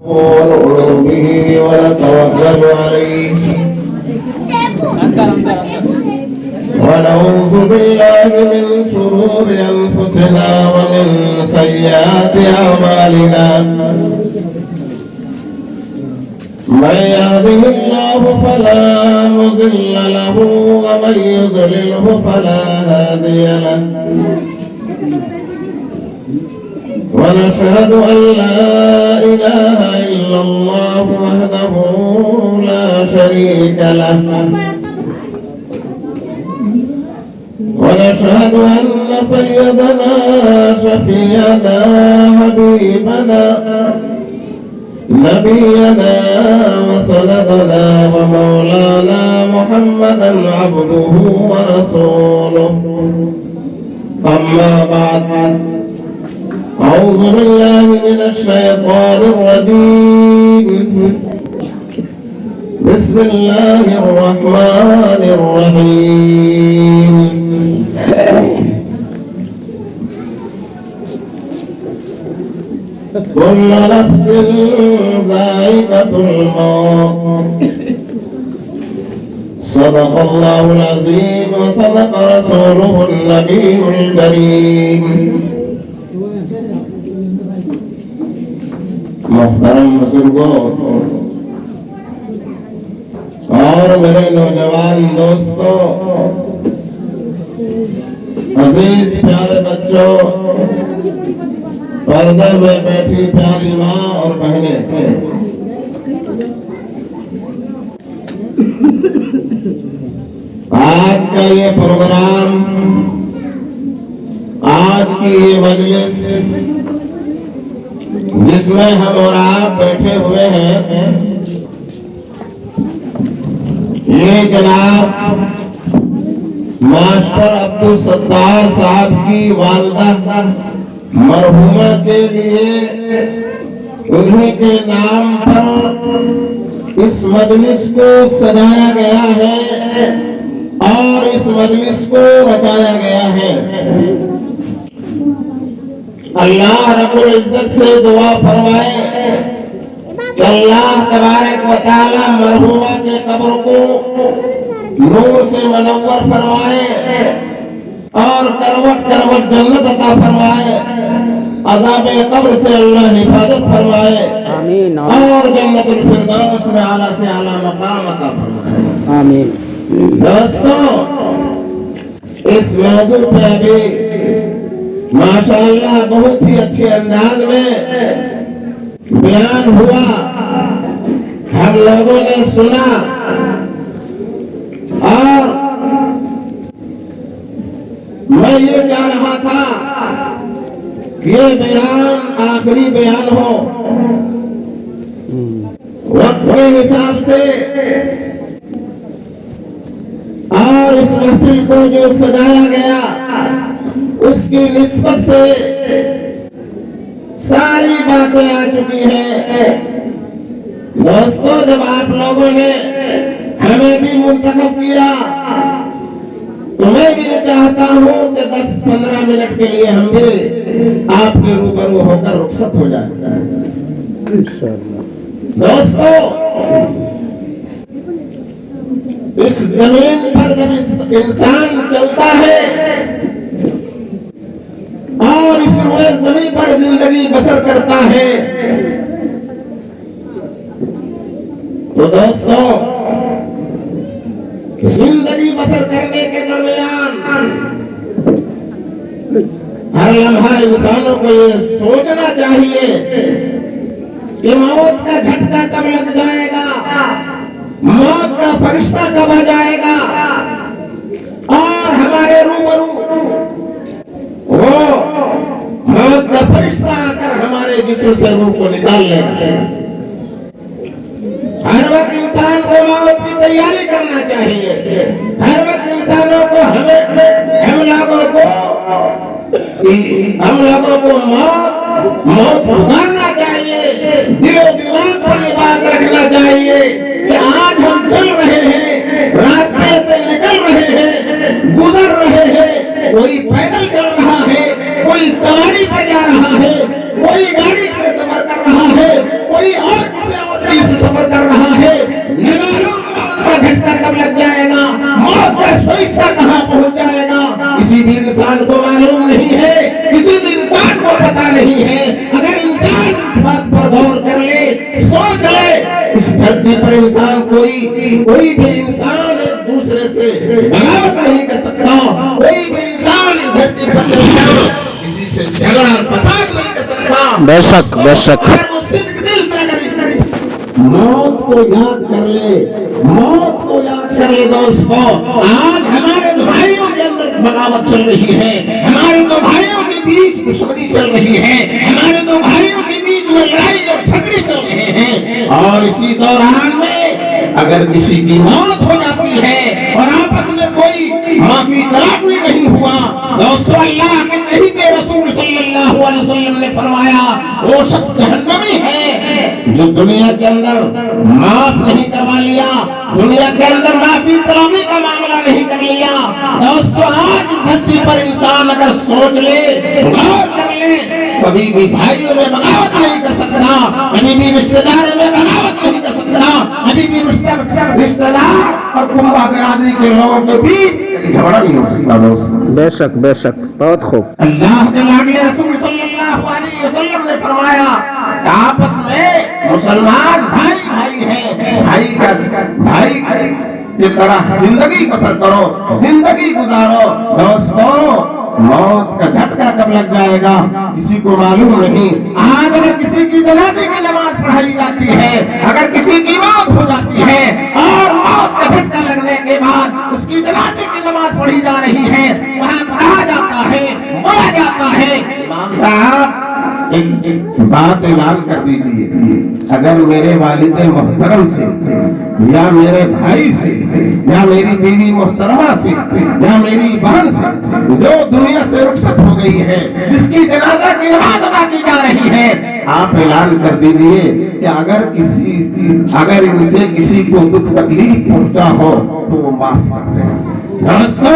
ونؤمن به ونتوكل عليه ونعوذ بالله من شرور أنفسنا ومن سيئات أعمالنا من يهده الله فلا مضل له ومن يضلله فلا هادي له ونشهد أن لا إله إلا الله وحده لا شريك له ونشهد أن سيدنا شفيعنا حبيبنا نبينا وسندنا ومولانا محمدا عبده ورسوله أما بعد أعوذ بالله من الشيطان الرجيم بسم الله الرحمن الرحيم كل نفس ذائقة الموت صدق الله العظيم وصدق رسوله النبي الكريم محترم بزرگوں اور میرے نوجوان دوستوں، عزیز پیارے بچوں، پردے میں بیٹھی پیاری ماں اور بہنیں، آج کا یہ پروگرام، آج کی یہ مجلس جس میں ہم اور آپ بیٹھے ہوئے ہیں، یہ جناب ماسٹر عبدالستار صاحب کی والدہ مرحومہ کے لیے انہی کے نام پر اس مجلس کو سجایا گیا ہے اور اس مجلس کو رچایا گیا ہے۔ اللہ رب العزت سے دعا فرمائے کہ اللہ تبارک و تعالی مرحومہ کے قبر کو نور سے منور فرمائے اور کروٹ کروٹ جنت عطا فرمائے، عذاب قبر سے اللہ حفاظت فرمائے اور جنت الفردوس میں اعلیٰ سے اعلیٰ مقام عطا فرمائے۔ آمین۔ دوستوں، اس موضوع پہ ابھی ماشاءاللہ بہت ہی اچھے انداز میں بیان ہوا، ہم لوگوں نے سنا، اور میں یہ چاہ رہا تھا کہ یہ بیان آخری بیان ہو، وقت کے حساب سے، اور اس محفل کو جو سجایا گیا اس کی نسبت سے ساری باتیں آ چکی ہیں۔ دوستو، جب آپ لوگوں نے ہمیں بھی منتخب کیا تو میں بھی یہ چاہتا ہوں کہ 10-15 منٹ کے لیے ہم بھی آپ کے روبرو ہو کر رخصت ہو جائیں۔ دوستو، اس زمین پر جب انسان چلتا ہے اور اس روئے زمین پر زندگی بسر کرتا ہے تو دوستو، زندگی بسر کرنے کے درمیان ہر لمحہ انسانوں کو یہ سوچنا چاہیے کہ موت کا جھٹکا کب لگ جائے گا، موت کا فرشتہ کب آ جائے گا اور ہمارے روبرو وہ موت کا فرشتہ آ کر ہمارے جسم سے روح کو نکال لے گا۔ ہر وقت انسان کو موت کی تیاری کرنا چاہیے، ہر وقت انسانوں کو ہم لوگوں کو موت پکارنا چاہیے، دل و دماغ پر یہ بات رکھنا چاہیے کہ آج ہم چل رہے ہیں، راستے سے نکل رہے ہیں، گزر رہے ہیں، کوئی پیدل چل رہا ہے، کوئی سواری پر جا رہا ہے، کوئی گاڑی سے سفر کر رہا ہے، کوئی اور غور کر لے, سوچ لے, اس دھرتی پر انسان کوئی بھی انسان ایک دوسرے سے بغاوت نہیں کر سکتا, کوئی بھی انسان اس دھرتی پر کسی سے جھگڑا اور فساد نہیں کر سکتا. بے شک بے شک. اگر وہ صدق دل سے موت کو یاد کر لے, موت کو یاد کر لے دوستو. آج ہمارے دو بھائیوں کے اندر بغاوت چل رہی ہے, ہمارے دو بھائیوں کے بیچ دشمنی چل رہی ہے, ہمارے دو بھائیوں کے بیچ میں لڑائی اور جھگڑے چل رہے ہیں, اور اسی دوران میں اگر کسی کی موت ہو جاتی ہے اور آپس میں کوئی معافی تلافی نہیں ہوا, دوستو اللہ کے چہیتے رسول صلی اللہ علیہ وسلم نے فرمایا وہ شخص جہنمی ہے جو دنیا کے اندر معاف نہیں کروا لیا, دنیا کے اندر معافی تلافی کا معاملہ نہیں کر لیا. دوستو آج دھرتی پر انسان اگر سوچ لے, غور کر لے, کبھی بھی بھائیوں میں بغاوت نہیں کر سکتا, کبھی بھی رشتہ داروں میں بغاوت نہیں کر سکتا, کبھی بھی رشتہ دار اور کنبہ برادری کے لوگوں کے بیچ جھگڑا نہیں ہو سکتا. دوست بے شک بے شک, بہت خوب. اللہ کے لاڈلے رسول صلی اللہ علیہ وسلم نے فرمایا کہ آپس میں مسلمان بھائی بھائی ہیں, بھائی کی طرح زندگی بسر کرو, زندگی گزارو. دوستو موت کا جھٹکا کب لگ جائے گا کسی کو معلوم نہیں. آج اگر کسی کی جنازے کی نماز پڑھائی جاتی ہے, اگر کسی کی موت ہو جاتی ہے اور موت کا جھٹکا لگنے کے بعد اس کی جنازے کی نماز پڑھی جا رہی ہے, وہاں کہا جاتا ہے, بولا جاتا ہے, امام صاحب ایک بات اعلان کر دیجئے, اگر میرے والد محترم سے یا میرے بھائی سے یا میری بیوی محترمہ سے یا میری بہن سے جو دنیا سے رخصت ہو گئی ہے, جس کی جنازہ کی نماز ادا کی جا رہی ہے, آپ اعلان کر دیجئے کہ اگر ان سے کسی کو دکھ تکلیف پہنچا ہو تو وہ معاف کر دیں. دوستو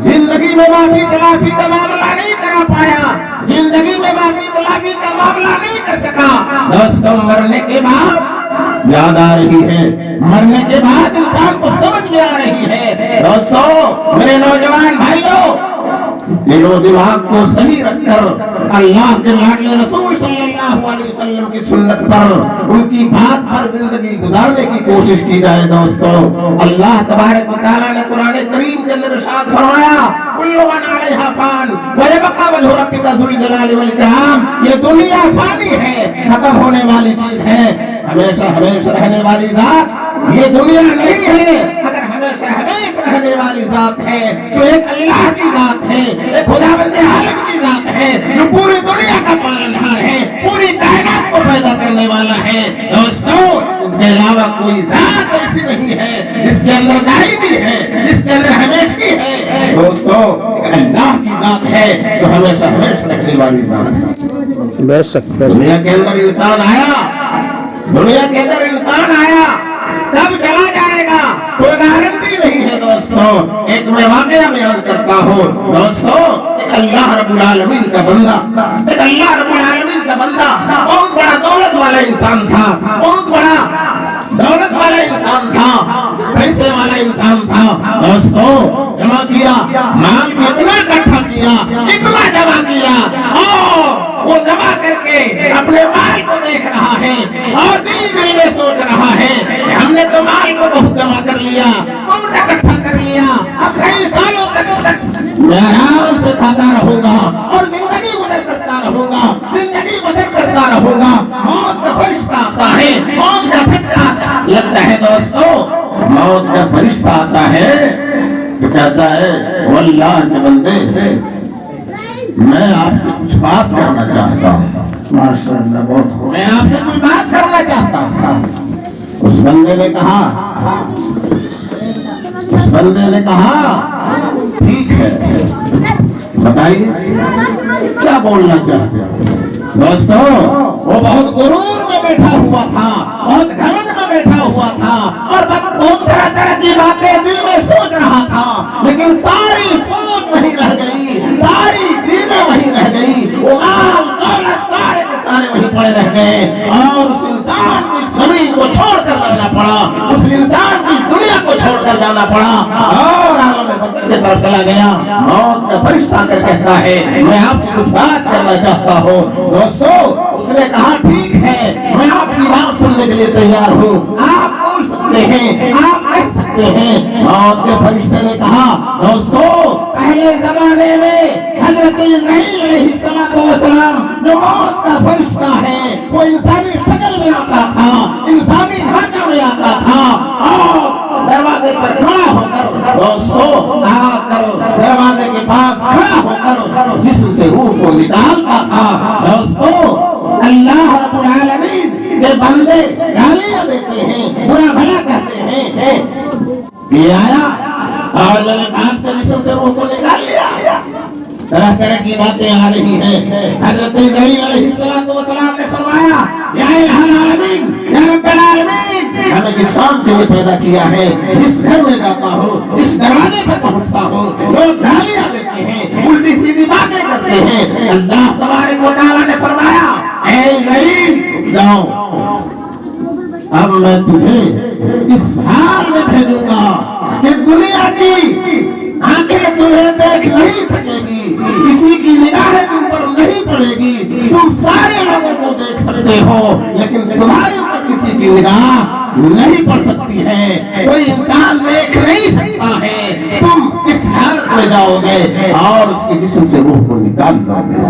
زندگی میں معافی تلافی کا معاملہ نہیں کرا پایا, زندگی میں معافی تلافی کا معاملہ نہیں کر سکا. دوستو مرنے کے بعد یاد آ رہی ہے, مرنے کے بعد انسان کو سمجھ میں آ رہی ہے. دوستو میرے نوجوان بھائیوں, دل و دماغ کو صحیح رکھ کر اللہ کے لاڈلے رسول صلی اللہ علیہ وسلم کی سنت پر, ان کی بات پر زندگی گزارنے کی کوشش کی جائے. دوستو اللہ تبارک و تعالیٰ نے قرآن کریم کے اندر ارشاد فرمایا کل من علیہا فان ویبقا وجہ ربک ذو الجلال والاکرام. یہ دنیا فانی ہے, ختم ہونے والی چیز ہے, ہمیشہ رہنے والی ذات یہ دنیا نہیں ہے. اگر ہمیشہ رہنے والی ذات ہے تو ایک اللہ کی ذات ہے, ایک خداوند عالم کی ذات ہے جو پوری دنیا کا پالنہار ہے, پوری کائنات کو پیدا کرنے والا ہے. دوستو اس کے علاوہ کوئی ذات ایسی نہیں ہے جس کے اندر دائمی ہے, جس کے اندر ہمیشگی ہے. دوستو اللہ کی ذات ہے جو ہمیشہ رہنے والی ذات ہے. بے شک دنیا کے اندر انسان آیا, کب چلا جائے گا کوئی گارنٹی نہیں ہے. دوستو ایک میں واقعہ بیان کرتا ہوں. دوستو ایک اللہ رب العالمین کا بندہ, بہت بڑا دولت والا انسان تھا, بہت بڑا دولت والا انسان تھا, پیسے والا انسان تھا. دوستو جمع کیا, مال کو اتنا اکٹھا کیا, اتنا جمع کیا, اور وہ جمع کر کے اپنے مال کو دیکھ رہا ہے اور دل میں سوچ رہا ہے ہم نے تو مال کو بہت جمع کر لیا, بہت اکٹھا کر لیا, اب کئی سالوں تک میں آرام سے کھاتا رہوں گا اور زندگی گزر کرتا رہوں گا, زندگی بسر کرتا رہوں گا. موت کا فرشتہ آتا ہے, موت کا پھٹکا لگتا ہے. دوستو موت کا فرشتہ آتا ہے تو کہتا ہے واللہ کے بندے میں آپ سے کچھ بات کرنا چاہتا ہوں. ماشاءاللہ بہت خوب, میں آپ سے کچھ بات کرنا چاہتا ہوں. اس بندے نے کہا ٹھیک ہے, بتائیے کیا بولنا چاہتے ہیں. دوستو وہ بہت غرور میں بیٹھا ہوا تھا, بہت گھمنڈ میں بیٹھا ہوا تھا اور بہت طرح کی باتیں دل میں سوچ رہا تھا, لیکن ساری سوچ وہیں رہ گئی, ساری چیزیں وہیں رہ گئی, وہ مال دولت سارے کے سارے وہیں پڑے رہ گئے, اور اس انسان کو اس زمین کو چھوڑ کر جانا پڑا, اس انسان کو اس دنیا کو چھوڑ کر جانا پڑا اور عالم برزخ کی طرف چلا گیا. موت کا فرشتہ آ کر کہتا ہے میں آپ سے کچھ بات کرنا چاہتا ہوں. دوستو اس نے کہا ٹھیک ہے, میں آپ دینے کے لیے تیار ہوں. آپ بول سکتے ہیں, آپ کہہ سکتے ہیں. موت کے فرشتے نے کہا دوستو پہلے زمانے میں حضرت اسرائیل علیہ السلام جو موت کا فرشتہ ہے وہ انسانی شکل میں آتا تھا, انسانی ڈھانچہ میں آتا تھا, اور دروازے پر کھڑا ہو کر دوستو آ کر دروازے کے پاس کھڑا ہو کر جسم سے روح کو نکالتا تھا. دوستو اللہ رب العالمین کے بندے گالیاں دیتے ہیں, برا بھلا کہتے ہیں, یہ آیا اور میں نے آپ کے جسم سے روح کو نکال لیا. طرح طرح کی باتیں آ رہی ہیں. حضرت اسرائیل علیہ السلام نے فرمایا یا الہ العالمین, یا رب العالمین, ہمیں کس کام کے لیے پیدا کیا ہے؟ جس گھر میں جاتا ہوں, جس دروازے پر پہنچتا ہوں, لوگ گالیاں دیتے ہیں, الٹی سیدھی باتیں کرتے ہیں. اللہ تبارک و تعالیٰ نے فرمایا اے اسرائیل جاؤ, اب میں تجھے اس حال میں بھیجوں گا کہ دنیا کی آنکھیں تمہیں دیکھ نہیں سکے گی, کسی کی نگاہیں تم پر نہیں پڑے گی, تم سارے لوگوں کو دیکھ سکتے ہو لیکن تمہارے اوپر کسی کی نگاہ نہیں پڑ سکتی ہے, کوئی انسان دیکھ نہیں سکتا ہے. تم اس حالت میں جاؤ گے اور اس کے جسم سے روح کو نکال دو گے.